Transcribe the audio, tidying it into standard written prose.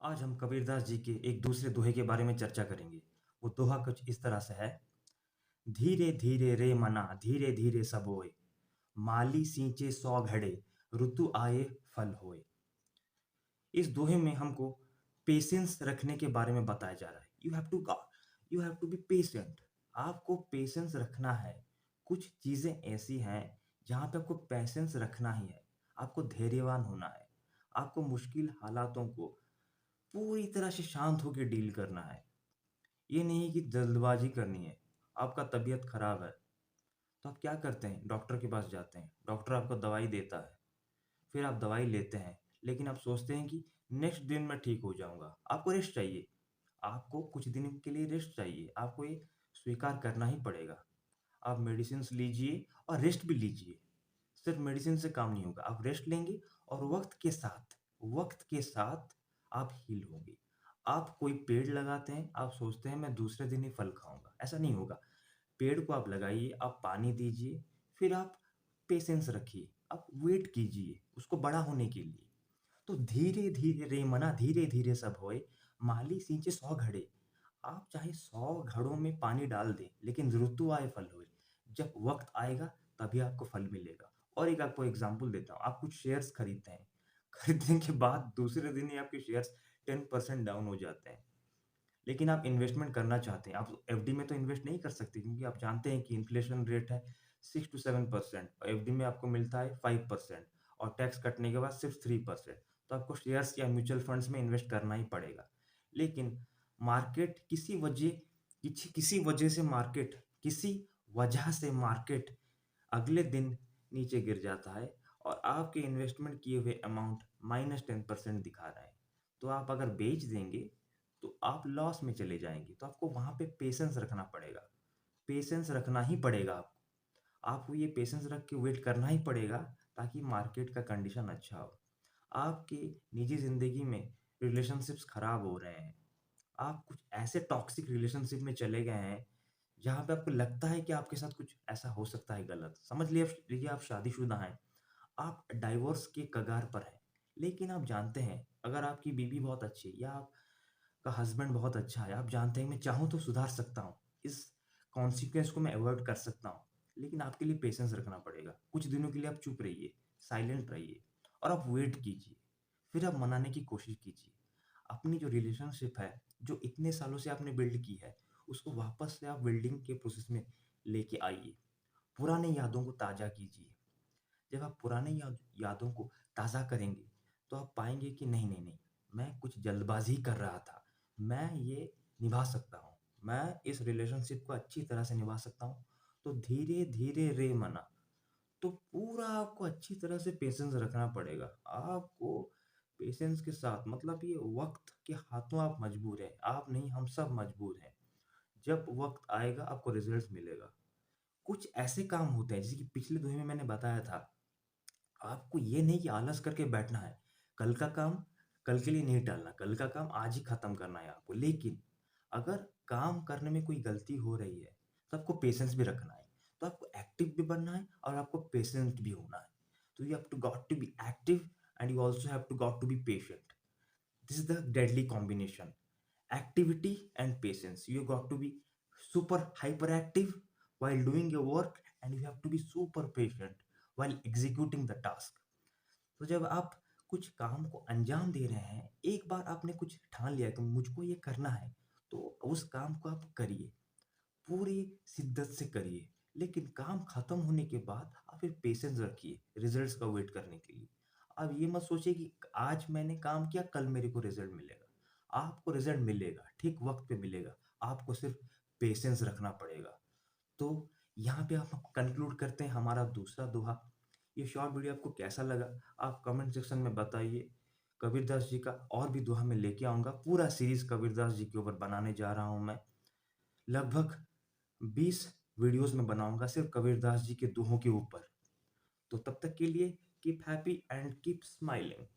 आज हम कबीरदास जी के एक दूसरे दोहे के बारे में चर्चा करेंगे। वो दोहा कुछ इस तरह से है। धीरे धीरे रे मना धीरे धीरे सब होए, माली सींचे 100 घड़े, ऋतु आए फल होए। इस दोहे में हमको पेशेंस रखने के बारे में बताया जा रहा है। You have to be patient. आपको पेशेंस रखना है। कुछ चीज़ें ऐसी हैं जहाँ पे आपको पेशेंस रखना ही है। आपको धैर्यवान होना है। आपको मुश्किल हालातों को पूरी तरह से शांत होकर डील करना है। ये नहीं कि जल्दबाजी करनी है। आपका तबीयत खराब है, तो आप क्या करते हैं? डॉक्टर के पास जाते हैं। डॉक्टर आपको दवाई देता है, फिर आप दवाई लेते हैं, लेकिन आप सोचते हैं कि नेक्स्ट दिन मैं ठीक हो जाऊँगा। आपको रेस्ट चाहिए। आपको कुछ दिन के लिए रेस्ट चाहिए। आपको ये स्वीकार करना ही पड़ेगा। आप मेडिसिन्स लीजिए और रेस्ट भी लीजिए। सिर्फ मेडिसिन से काम नहीं होगा। आप रेस्ट लेंगे और वक़्त के साथ आप हील होंगे। आप कोई पेड़ लगाते हैं, आप सोचते हैं मैं दूसरे दिन ही फल खाऊँगा, ऐसा नहीं होगा। पेड़ को आप लगाइए, आप पानी दीजिए, फिर आप पेशेंस रखिए, आप वेट कीजिए उसको बड़ा होने के लिए। तो धीरे-धीरे रे मना धीरे-धीरे सब होए, माली सींचे 100 घड़े। आप चाहे 100 घड़ों में पानी डाल दें, लेकिन ऋतु आए फल होए। जब वक़्त आएगा तभी आपको फल मिलेगा। और एक आपको एग्ज़ाम्पल देता हूँ, आप कुछ शेयर्स खरीदते हैं, खरीदने के बाद दूसरे दिन ही आपके शेयर्स 10% डाउन हो जाते हैं। लेकिन आप इन्वेस्टमेंट करना चाहते हैं, आप एफडी में तो इन्वेस्ट नहीं कर सकते क्योंकि आप जानते हैं कि इन्फ्लेशन रेट है 6 टू 7% और एफडी में आपको मिलता है 5% और टैक्स कटने के बाद सिर्फ 3%। तो आपको शेयर्स या म्यूचुअल फंड्स में इन्वेस्ट करना ही पड़ेगा। लेकिन मार्केट किसी वजह से मार्केट अगले दिन नीचे गिर जाता है और आपके इन्वेस्टमेंट किए हुए अमाउंट -10% दिखा रहा है। तो आप अगर बेच देंगे तो आप लॉस में चले जाएँगे। तो आपको वहाँ पे पेशेंस रखना पड़ेगा। पेशेंस रखना ही पड़ेगा आपको। आपको ये पेशेंस रख के वेट करना ही पड़ेगा ताकि मार्केट का कंडीशन अच्छा हो। आपकी निजी ज़िंदगी में रिलेशनशिप्स खराब हो रहे हैं। आप कुछ ऐसे टॉक्सिक रिलेशनशिप में चले गए हैं, जहाँ पे आपको लगता है कि आपके साथ कुछ ऐसा हो सकता है गलत। समझ लीजिए आप शादीशुदा हैं, आप डाइवोर्स के कगार पर हैं, लेकिन आप जानते हैं अगर आपकी बीवी बहुत अच्छी है या आपका हस्बैंड बहुत अच्छा है, आप जानते हैं मैं चाहूँ तो सुधार सकता हूँ, इस कॉन्सिक्वेंस को मैं अवॉइड कर सकता हूँ, लेकिन आपके लिए पेशेंस रखना पड़ेगा। कुछ दिनों के लिए आप चुप रहिए, साइलेंट रहिए और आप वेट कीजिए, फिर आप मनाने की कोशिश कीजिए। अपनी जो रिलेशनशिप है, जो इतने सालों से आपने बिल्ड की है, उसको वापस से आप बिल्डिंग के प्रोसेस में लेके आइए। पुरानी यादों को ताज़ा कीजिए। जब आप पुराने यादों को ताज़ा करेंगे, तो आप पाएँगे कि नहीं, नहीं, नहीं, मैं कुछ जल्दबाज़ी कर रहा था। मैं ये निभा सकता हूँ। मैं इस रिलेशनशिप को अच्छी तरह से निभा सकता हूँ। तो धीरे-धीरे रे मना, तो पूरा आपको अच्छी तरह से पेशेंस रखना पड़ेगा। आपको पेशेंस के साथ मतलब ये वक़्त के हाथों आप मजबूर हैं। आप नहीं, हम सब मजबूर हैं। जब वक़्त आएगा आपको रिज़ल्ट्स मिलेगा। कुछ ऐसे काम होते हैं जैसे कि पिछले दोहे में मैंने बताया था, आपको ये नहीं कि आलस करके बैठना है। कल का काम कल के लिए नहीं टालना, कल का काम आज ही खत्म करना है आपको। लेकिन अगर काम करने में कोई गलती हो रही है, तो आपको पेशेंस भी रखना है। तो आपको एक्टिव भी बनना है और आपको पेशेंट भी होना है। तो you have to got to be active and you also have to got to be patient. This is the deadly combination. Activity and patience. You got to be super hyperactive while doing your work and you have to be super patient while executing the task. तो जब आप कुछ काम को अंजाम दे रहे हैं, एक बार आपने कुछ ठान लिया कि मुझको ये करना है, तो उस काम को आप करिए, पूरी शिद्दत से करिए। लेकिन काम खत्म होने के बाद आप फिर पेशेंस रखिए रिजल्ट्स का वेट करने के लिए। अब ये मत सोचिए कि आज मैंने काम किया, कल मेरे को रिजल्ट मिलेगा। आपको रिजल्ट मिलेगा, ठीक वक़्त पे मिलेगा। आपको सिर्फ पेशेंस रखना पड़ेगा। तो यहाँ पे हम कंक्लूड करते हैं हमारा दूसरा दोहा। ये शॉर्ट वीडियो आपको कैसा लगा? आप कमेंट सेक्शन में बताइए। कबीरदास जी का और भी दोहा मैं लेके आऊँगा। पूरा सीरीज़ कबीरदास जी के ऊपर बनाने जा रहा हूँ मैं। लगभग 20 वीडियोज़ मैं बनाऊँगा सिर्फ़ कबीरदास जी के दोहों के ऊपर। तो तब तक के लिए keep happy and keep smiling.